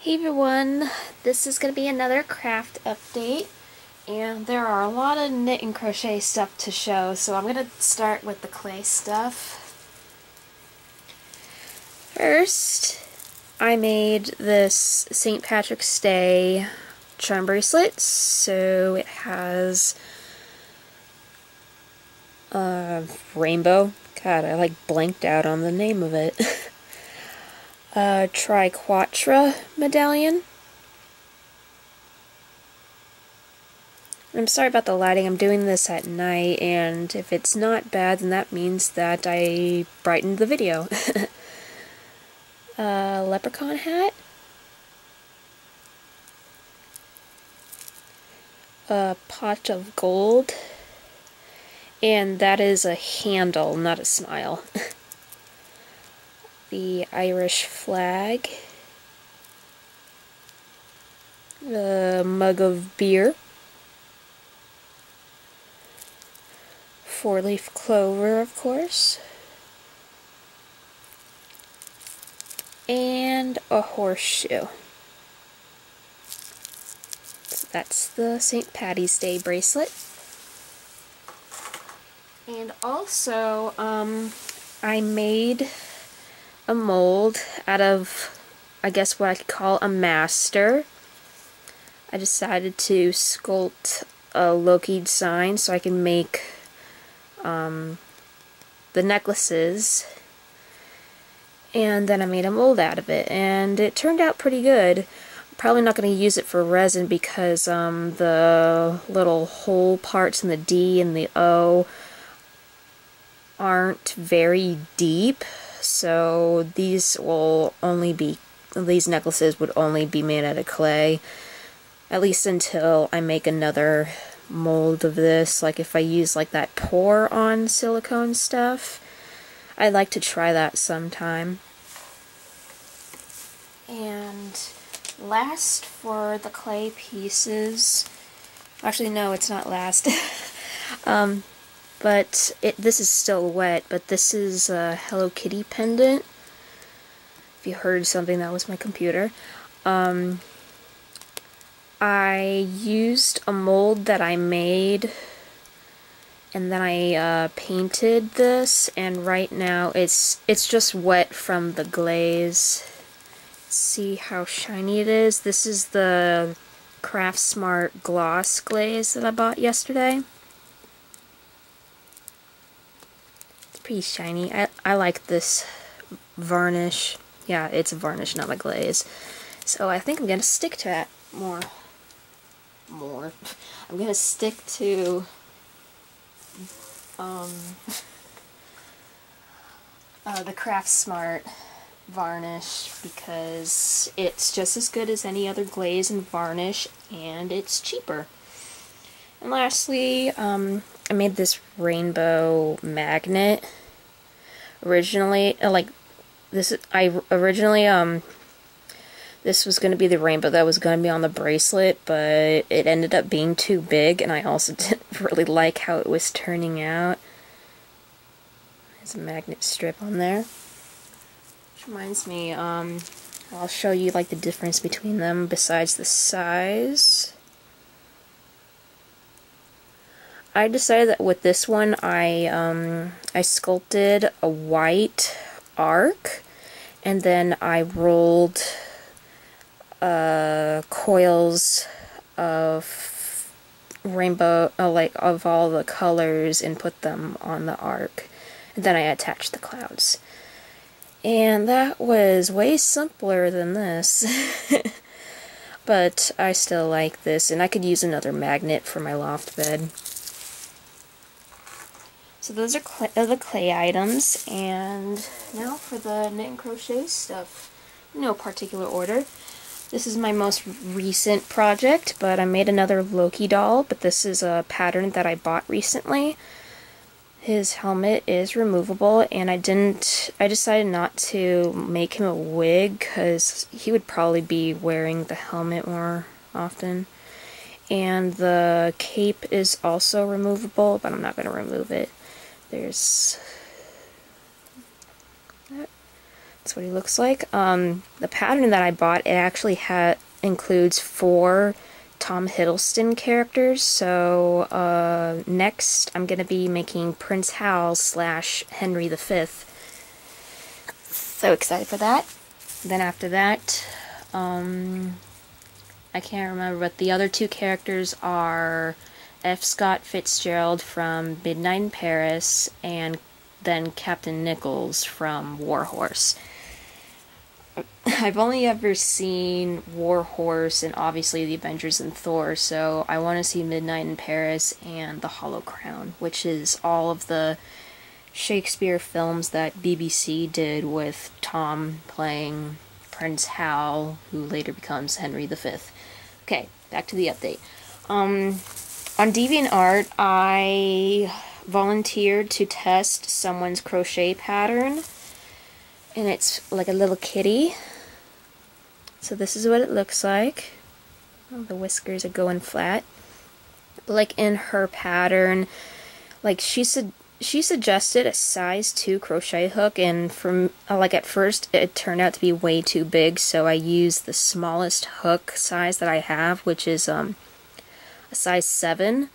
Hey everyone, this is going to be another craft update, and there are a lot of knit and crochet stuff to show, so I'm going to start with the clay stuff. First, I made this St. Patrick's Day charm bracelet, so it has a rainbow. God, I blanked out on the name of it. Triquetra medallion. I'm sorry about the lighting, I'm doing this at night, and if it's not bad, then that means that I brightened the video. Leprechaun hat. A pot of gold. And that is a handle, not a smile. The Irish flag. A mug of beer. 4-leaf clover, of course. And a horseshoe. So that's the St. Patty's Day bracelet. And also, I made a mold out of, I guess what I could call a master. I decided to sculpt a loki'd sign so I can make the necklaces, and then I made a mold out of it, and it turned out pretty good. I'm probably not going to use it for resin because the little hole parts in the D and the O aren't very deep, so these necklaces would only be made out of clay, at least until I make another mold of this. Like if I use that pour on silicone stuff, I'd like to try that sometime. And last for the clay pieces, actually no, it's not last. But this is still wet, but this is a Hello Kitty pendant. If you heard something, that was my computer. I used a mold that I made, and then I painted this, and right now it's just wet from the glaze. See how shiny it is? This is the Craft Smart gloss glaze that I bought yesterday. It's pretty shiny. I like this varnish. Yeah, it's a varnish, not a glaze. So I think I'm gonna stick to that more. I'm gonna stick to the Craft Smart varnish because it's just as good as any other glaze and varnish, and it's cheaper. And lastly, I made this rainbow magnet. Originally, this was going to be the rainbow that was going to be on the bracelet, but it ended up being too big, and I also didn't really like how it was turning out. There's a magnet strip on there. Which reminds me, I'll show you the difference between them besides the size. I decided that with this one, I sculpted a white arc, and then I rolled coils of rainbow, of all the colors, and put them on the arc. And then I attached the clouds. And that was way simpler than this. But I still like this, and I could use another magnet for my loft bed. So those are the clay items, and now for the knit and crochet stuff. No particular order. This is my most recent project, but I made another Loki doll, but this is a pattern that I bought recently. His helmet is removable, and I decided not to make him a wig because he would probably be wearing the helmet more often. And the cape is also removable, but I'm not going to remove it. There's That's what he looks like. The pattern that I bought, it actually includes 4 Tom Hiddleston characters, so next I'm going to be making Prince Hal / Henry V. So excited for that. Then after that, I can't remember, but the other 2 characters are F. Scott Fitzgerald from Midnight in Paris, and then Captain Nichols from Warhorse. I've only ever seen Warhorse and obviously the Avengers and Thor, so I want to see Midnight in Paris and The Hollow Crown, which is all of the Shakespeare films that BBC did with Tom playing Prince Hal, who later becomes Henry V. Okay, back to the update. On DeviantArt, I volunteered to test someone's crochet pattern, and it's like a little kitty. So this is what it looks like. Oh, the whiskers are going flat. Like in her pattern, like she suggested a size 2 crochet hook, and from like at first it turned out to be way too big, so I used the smallest hook size that I have, which is a size 7.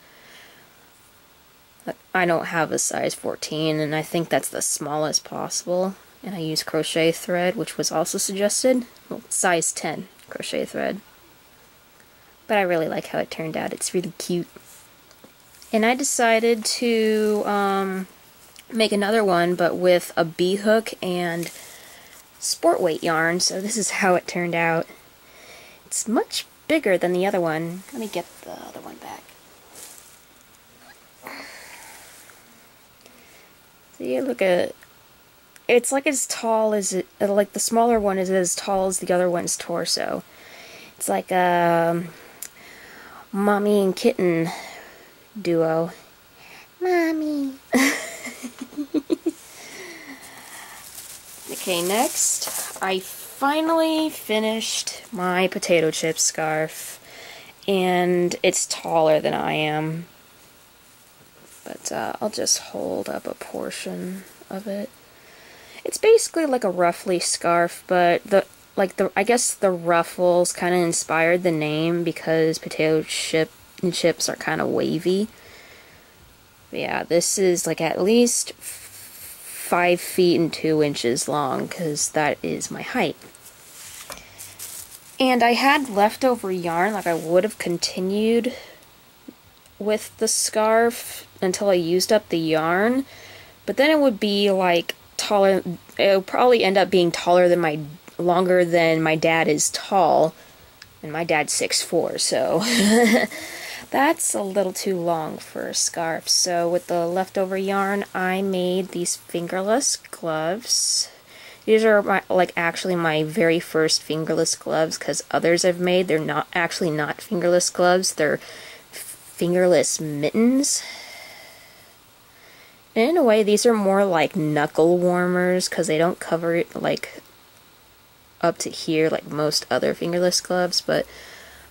I don't have a size 14, and I think that's the smallest possible. And I used crochet thread, which was also suggested. Well, size 10 crochet thread. But I really like how it turned out. It's really cute. And I decided to make another one, but with a bee hook and sport weight yarn. So this is how it turned out. It's much bigger than the other one. Let me get the other one back. See, look at. It's like as tall as it, like the smaller one is as tall as the other one's torso. It's like a mommy and kitten duo. Mommy. Okay, next, I finally finished my potato chip scarf, and it's taller than I am. But I'll just hold up a portion of it. It's basically like a ruffly scarf, but I guess the ruffles kind of inspired the name because potato chips are kind of wavy. But yeah, this is like at least 5 feet and 2 inches long, because that is my height. And I had leftover yarn, like I would have continued with the scarf until I used up the yarn, but then it would be like taller. It would probably end up being longer than my dad is tall, and my dad's 6'4", so that's a little too long for a scarf. So with the leftover yarn, I made these fingerless gloves. These are actually my very first fingerless gloves, because others I've made, they're not fingerless gloves, they're fingerless mittens. And in a way, these are more like knuckle warmers, because they don't cover it like up to here like most other fingerless gloves, but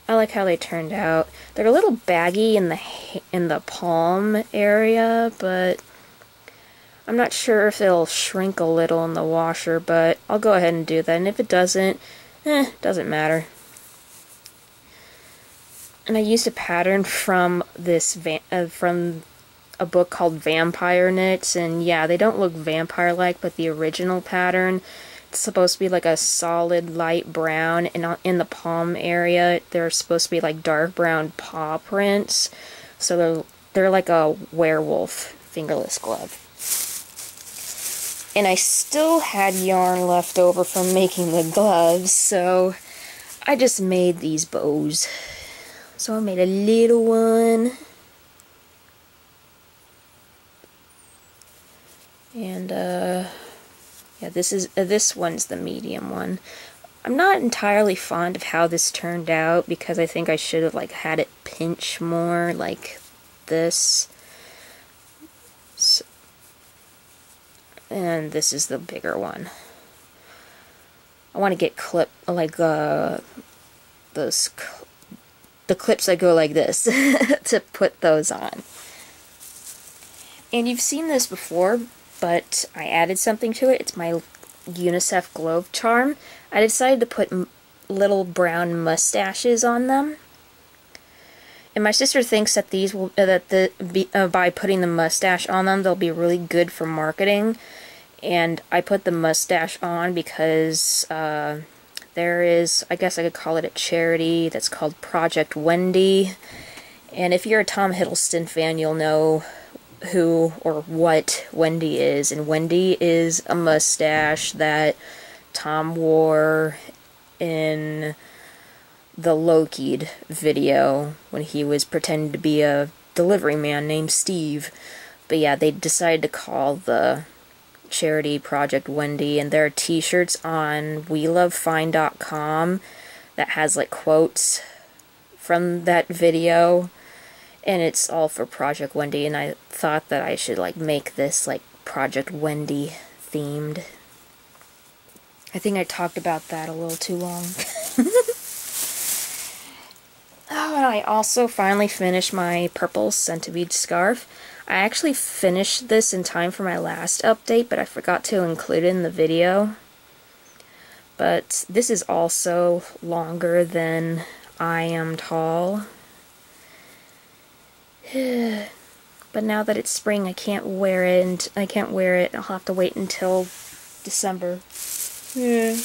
I like how they turned out. They're a little baggy in the palm area, but I'm not sure if they'll shrink a little in the washer, but I'll go ahead and do that, and if it doesn't, doesn't matter. And I used a pattern from this from a book called Vampire Knits, and yeah, they don't look vampire-like, but the original pattern, it's supposed to be like a solid light brown, and in the palm area, they're supposed to be like dark brown paw prints, so they're like a werewolf fingerless glove. And I still had yarn left over from making the gloves, so I just made these bows. So I made a little one. And yeah, this one's the medium one. I'm not entirely fond of how this turned out, because I think I should have like had it pinch more like this. So, and this is the bigger one. I want to get the clips that go like this to put those on. And you've seen this before, but I added something to it. It's my Unicef globe charm, I decided to put little brown mustaches on them. And my sister thinks that these will by putting the mustache on them, they'll be really good for marketing. And I put the mustache on because there is, I guess I could call it a charity that's called Project Wendy. And if you're a Tom Hiddleston fan, you'll know who or what Wendy is. And Wendy is a mustache that Tom wore in the loki'd video when he was pretending to be a delivery man named Steve. But yeah, they decided to call the charity Project Wendy, and there are t-shirts on welovefine.com that has like quotes from that video, and it's all for Project Wendy, and I thought that I should like make this like Project Wendy themed. I think I talked about that a little too long. Oh, and I also finally finished my purple Centipede scarf. I actually finished this in time for my last update, but I forgot to include it in the video. But this is also longer than I am tall. But now that it's spring, I can't wear it, and I can't wear it. I'll have to wait until December. Yeah.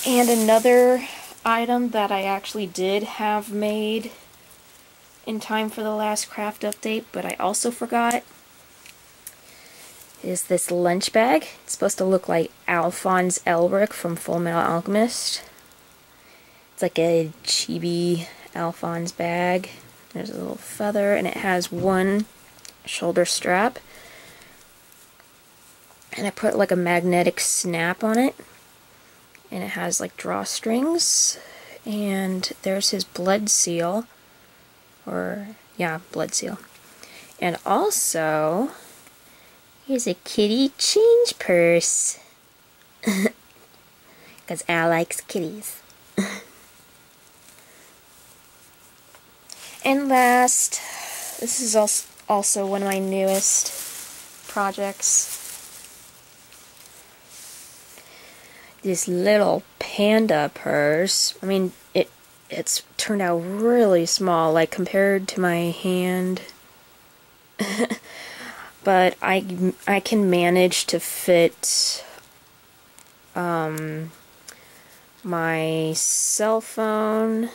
And another item that I actually did have made in time for the last craft update, but I also forgot, is this lunch bag. It's supposed to look like Alphonse Elric from Full Metal Alchemist. It's like a chibi Alphonse bag. There's a little feather, and it has one shoulder strap. And I put like a magnetic snap on it. And it has like drawstrings. And there's his blood seal. Blood seal. And also, here's a kitty change purse. Because Al likes kitties. And last, this is also one of my newest projects. This little Panda Purse. I mean, it's turned out really small, like compared to my hand. But I can manage to fit my cell phone,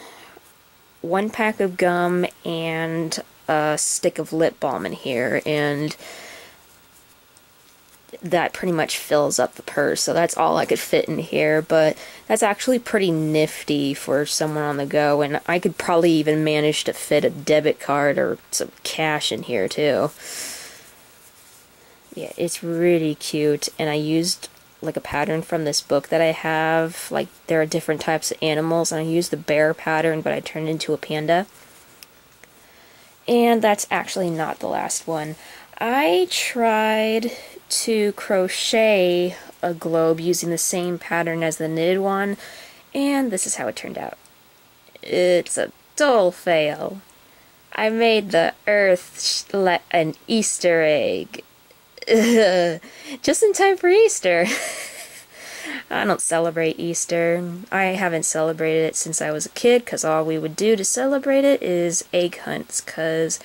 one pack of gum, and a stick of lip balm in here, and that pretty much fills up the purse, so that's all I could fit in here. But that's actually pretty nifty for someone on the go, and I could probably even manage to fit a debit card or some cash in here too. Yeah, it's really cute, and I used like a pattern from this book that I have. Like, there are different types of animals, and I used the bear pattern, but I turned it into a panda. And that's actually not the last one. I tried to crochet a globe using the same pattern as the knitted one, and this is how it turned out. It's a total fail. I made the earth an Easter egg. Just in time for Easter. I don't celebrate Easter. I haven't celebrated it since I was a kid, because all we would do to celebrate it is egg hunts, because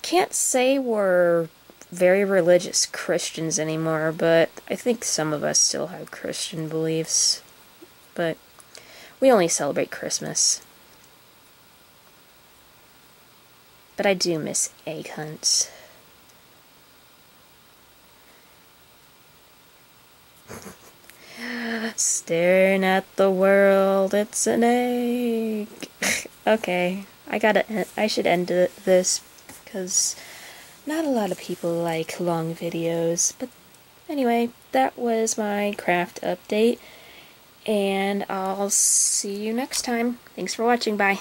can't say we're very religious Christians anymore, but I think some of us still have Christian beliefs. But we only celebrate Christmas. But I do miss egg hunts. Staring at the world, it's an egg. Okay, I should end this, because not a lot of people like long videos. But anyway, that was my craft update, and I'll see you next time. Thanks for watching, bye.